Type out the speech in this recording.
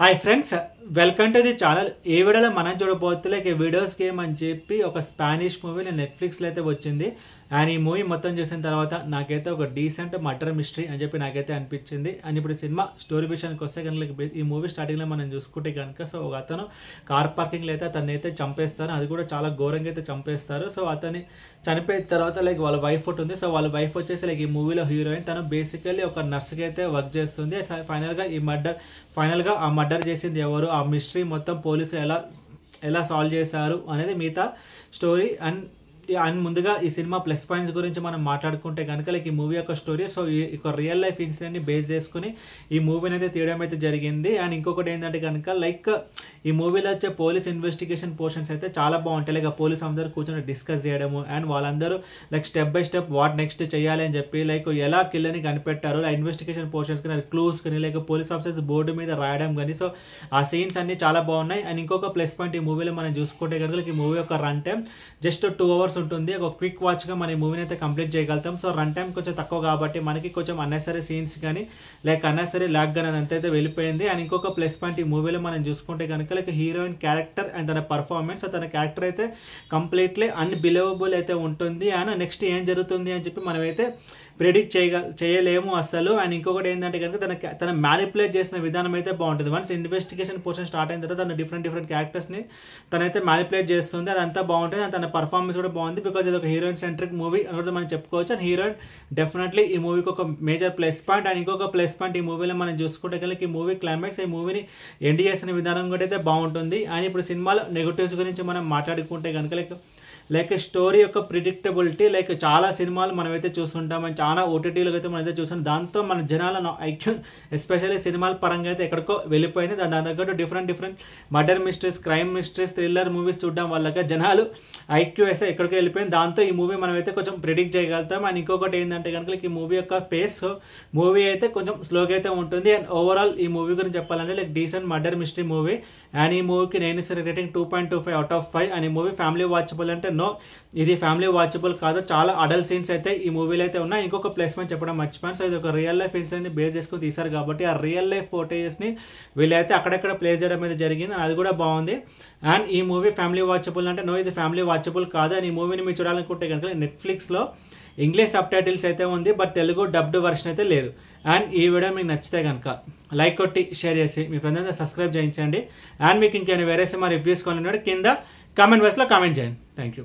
Hi friends, welcome to the channel. ఈ వీడియోలో మనం చూడబోతులే వీడియోస్ గేమ్ అని చెప్పి ఒక స్పానిష్ మూవీ నెట్ఫ్లిక్స్లో అయితే వచ్చింది. అండ్ ఈ మూవీ మొత్తం చూసిన తర్వాత నాకైతే ఒక డీసెంట్ మర్డర్ మిస్టరీ అని చెప్పి నాకైతే అనిపించింది. అండ్ ఇప్పుడు సినిమా స్టోరీ విషయానికి వస్తే కనుక ఈ మూవీ స్టార్టింగ్లో మనం చూసుకుంటే కనుక ఒక అతను కార్ పార్కింగ్లో అయితే అతన్ని అయితే చంపేస్తారు. అది కూడా చాలా ఘోరంగా అయితే చంపేస్తారు. సో అతన్ని చనిపోయిన తర్వాత వాళ్ళ వైఫ్ ఉంటుంది. సో వాళ్ళ వైఫ్ వచ్చేసి ఈ మూవీలో హీరోయిన్. తను బేసికల్లీ ఒక నర్స్కి అయితే వర్క్ చేస్తుంది. ఫైనల్గా ఆ మర్డర్ చేసింది ఎవరు, ఆ మిస్టరీ మొత్తం పోలీసులు ఎలా సాల్వ్ చేశారు అనేది మిగతా స్టోరీ. అండ్ ముందుగా ఈ సినిమా ప్లస్ పాయింట్స్ గురించి మనం మాట్లాడుకుంటే కనుక ఈ మూవీ యొక్క స్టోరీ ఈ ఒక రియల్ లైఫ్ ఇన్సిడెంట్ని బేస్ చేసుకుని ఈ మూవీని అయితే తీయడం అయితే జరిగింది. అండ్ ఇంకొకటి ఏంటంటే కనుక ఈ మూవీలో వచ్చే పోలీస్ ఇన్వెస్టిగేషన్ పోర్షన్స్ అయితే చాలా బాగుంటాయి. పోలీస్ అందరూ కూర్చొని డిస్కస్ చేయడము అండ్ వాళ్ళందరూ step by step what next చేయాలి అని చెప్పి ఎలా కిల్లని కనిపెట్టారు, ఆ ఇన్వెస్టిగేషన్ పోర్షన్స్ కానీ క్లూస్ కానీ పోలీస్ ఆఫీసర్స్ బోర్డు మీద రాయడం కానీ. సో ఆ సీన్స్ అన్ని చాలా బాగున్నాయి. అండ్ ఇంకొక ప్లస్ పాయింట్ ఈ మూవీలో మనం చూసుకుంటే కనుక ఈ మూవీ యొక్క రన్ టైం జస్ట్ 2 hours ఉంటుంది. ఒక క్విక్ వాచ్గా మన ఈ మూవీని అయితే కంప్లీట్ చేయగలుగుతాం. సో రన్ టైం కొంచెం తక్కువ కాబట్టి మనకి కొంచెం అన్నెసరీ సీన్స్ కానీ అన్నెసరీ ల్యాగ్ కానీ అదంతా వెళ్ళిపోయింది. అండ్ ఇంకొక ప్లస్ పాయింట్ ఈ మూవీలో మనం చూసుకుంటే కనుక హీరోయిన్ క్యారెక్టర్ అండ్ తన పర్ఫార్మెన్స్, తన క్యారెక్టర్ అయితే కంప్లీట్లీ అన్బిలీవబుల్ అయితే ఉంటుంది. అండ్ నెక్స్ట్ ఏం జరుగుతుంది అని చెప్పి మనమైతే ప్రెడిక్ట్ చేయలేము అసలు. అండ్ ఇంకొకటి ఏంటంటే కనుక తన మ్యానిపులేట్ చేసిన విధానం అయితే బాగుంటుంది. వన్స్ ఇన్వెస్టిగేషన్ పోర్షన్ స్టార్ట్ అయిన తర్వాత తన డిఫరెంట్ క్యారెక్టర్స్ని తనైతే మ్యానిపులేట్ చేస్తుంది. అదంతా బాగుంటుంది. అండ్ తన పర్ఫార్మెన్స్ కూడా బాగుంది. బికాజ్ ఇది ఒక హీరోయిన్ సెంట్రిక్ మూవీ అనేది మనం చెప్పుకోవచ్చు. అండ్ హీరోయిన్ డెఫినెట్లీ ఈ మూవీకి ఒక మేజర్ ప్లస్ పాయింట్. అండ్ ఇంకొక ప్లస్ పాయింట్ ఈ మూవీలో మనం చూసుకుంటే కనుక ఈ మూవీ క్లైమాక్స్ ఈ మూవీని ఎండ్ చేసిన విధానం కూడా అయితే బాగుంటుంది. అండ్ ఇప్పుడు సినిమాలో నెగటివ్స్ గురించి మనం మాట్లాడుకుంటే కనుక స్టోరీ యొక్క ప్రిడిక్టబిలిటీ చాలా సినిమాలు మనమైతే చూస్తుంటాం. అండ్ చాలా ఓటీటీలకు అయితే మనమైతే చూస్తాం. దాంతో మన జనాల ఐక్యూ ఎస్పెషల్లీ సినిమాల పరంగా అయితే ఎక్కడికో వెళ్ళిపోయింది. దాని తగ్గట్టు different murder mysteries, crime mysteries, thriller movies చూడడం వల్ల జనాలు ఐక్యూ అయితే ఎక్కడికో వెళ్ళిపోయింది. దాంతో ఈ మూవీ మనమైతే కొంచెం ప్రిడిక్ట్ చేయగలుగుతాం. అండ్ ఇంకొకటి ఏంటంటే కనుక ఈ మూవీ యొక్క పేస్ మూవీ అయితే కొంచెం స్లోగా అయితే ఉంటుంది. అండ్ ఓవరాల్ ఈ మూవీ గురించి చెప్పాలంటే decent murder mystery movie. And ఈ మూవీకి నేను ఇచ్చే రేటింగ్ 2.25 out of 5. అండ్ ఈ మూవీ ఫ్యామిలీ వాచబుల్ అంటే నో, ఇది ఫ్యామిలీ వాచబుల్ కాదు. చాలా అడల్ట్ సీన్స్ అయితే ఈ మూవీలో అయితే ఉన్నాయి. ఇంకొక ప్లస్ పాయింట్ చెప్పడం మర్చిపోయాను. సో ఇది ఒక రియల్ లైఫ్ ఇన్సిడెంట్ని బేస్ చేసుకుని తీశారు కాబట్టి ఆ రియల్ లైఫ్ ఫోటేజెస్ని వీళ్ళైతే అక్కడెక్కడ ప్లేస్ చేయడం అయితే జరిగింది. అది కూడా బాగుంది. అండ్ ఈ మూవీ ఫ్యామిలీ వాచబుల్ అంటే నో, ఇది ఫ్యామిలీ వాచబుల్ కాదు. అండ్ ఈ మూవీని మీరు చూడాలనుకుంటే కనుక నెట్ఫ్లిక్స్లో ఇంగ్లీష్ సబ్ టైటిల్స్ అయితే ఉంది, బట్ తెలుగు డబ్డ్ వర్షన్ అయితే లేదు. అండ్ ఈ వీడియో మీకు నచ్చితే కనుక లైక్ కొట్టి షేర్ చేసి మీ ఫ్రెండ్స్ అందరూ సబ్స్క్రైబ్ చేయించండి. అండ్ మీకు ఇంకేమైనా వేరే సినిమా రివ్యూస్ కొనిన్నాడు కింద కామెంట్ బాక్స్లో కామెంట్ చేయండి. Thank you.